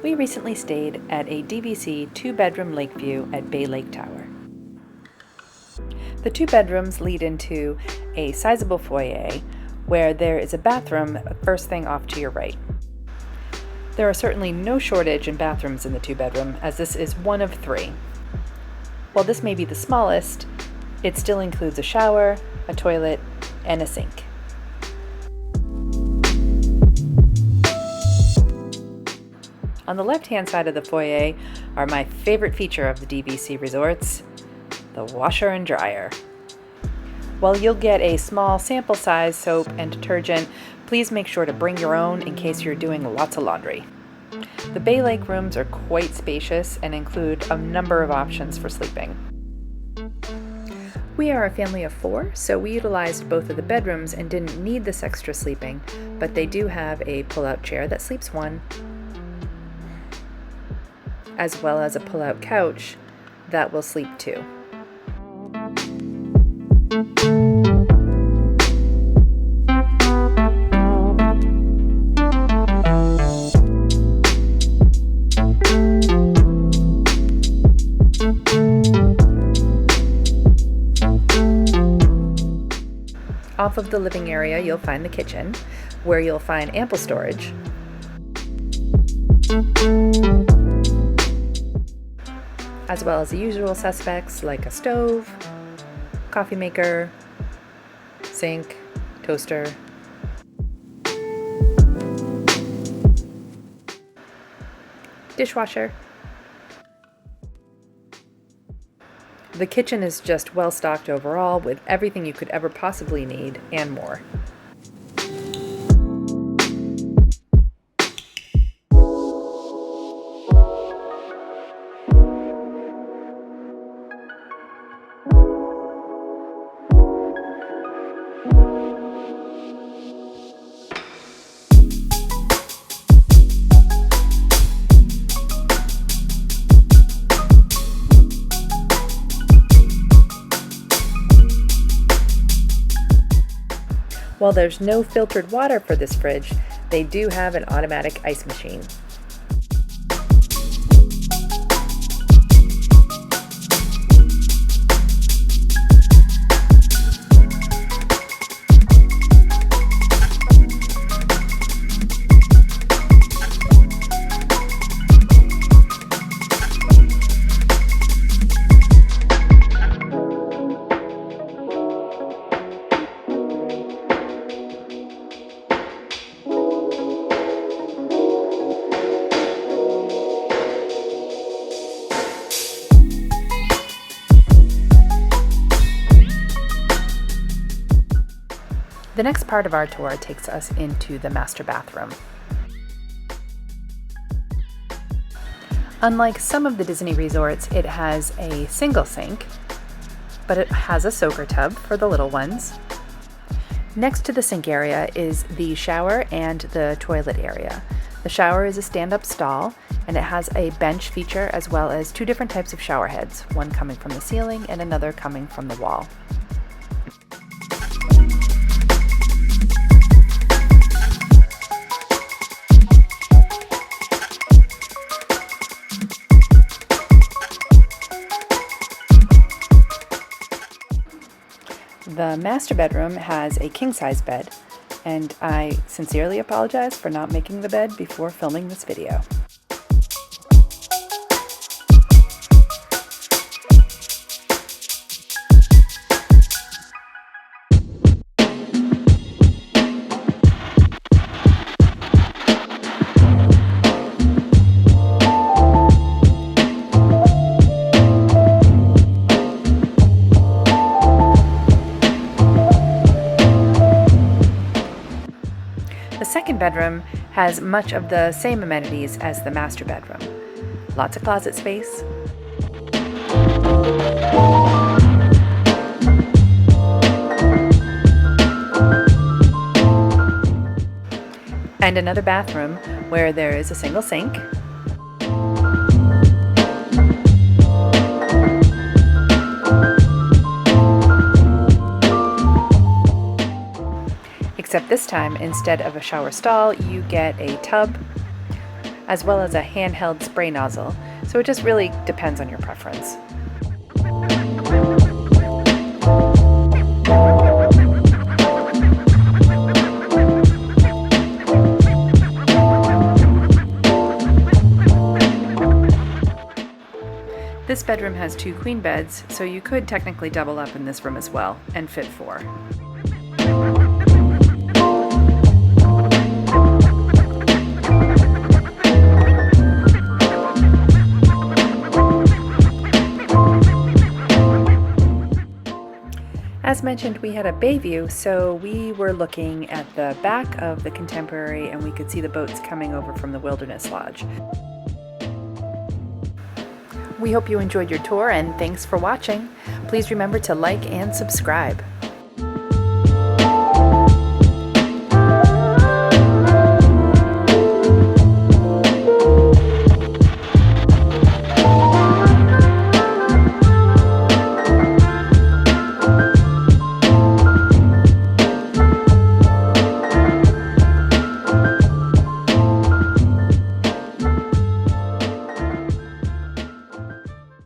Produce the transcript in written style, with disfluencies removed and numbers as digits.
We recently stayed at a DVC 2-bedroom lakeview at Bay Lake Tower. The 2 bedrooms lead into a sizable foyer where there is a bathroom first thing off to your right. There are certainly no shortage in bathrooms in the 2-bedroom, as this is one of 3. While this may be the smallest, it still includes a shower, a toilet, and a sink. On the left-hand side of the foyer are my favorite feature of the DVC resorts, the washer and dryer. While you'll get a small sample size soap and detergent, please make sure to bring your own in case you're doing lots of laundry. The Bay Lake rooms are quite spacious and include a number of options for sleeping. We are a family of 4, so we utilized both of the bedrooms and didn't need this extra sleeping, but they do have a pull-out chair that sleeps 1, as well as a pull-out couch that will sleep 2. Off of the living area, you'll find the kitchen, where you'll find ample storage, as well as the usual suspects like a stove, coffee maker, sink, toaster. Dishwasher. The kitchen is just well stocked overall with everything you could ever possibly need and more. While there's no filtered water for this fridge, they do have an automatic ice machine. The next part of our tour takes us into the master bathroom. Unlike some of the Disney resorts, it has a single sink, but it has a soaker tub for the little ones. Next to the sink area is the shower and the toilet area. The shower is a stand-up stall, and it has a bench feature as well as 2 different types of shower heads, one coming from the ceiling and another coming from the wall. The master bedroom has a king-size bed, and I sincerely apologize for not making the bed before filming this video. The second bedroom has much of the same amenities as the master bedroom. Lots of closet space, and another bathroom where there is a single sink, except this time, instead of a shower stall, you get a tub as well as a handheld spray nozzle, so it just really depends on your preference. This bedroom has 2 queen beds, so you could technically double up in this room as well and fit 4. As mentioned, we had a bay view, so we were looking at the back of the Contemporary and we could see the boats coming over from the Wilderness Lodge. We hope you enjoyed your tour and thanks for watching. Please remember to like and subscribe.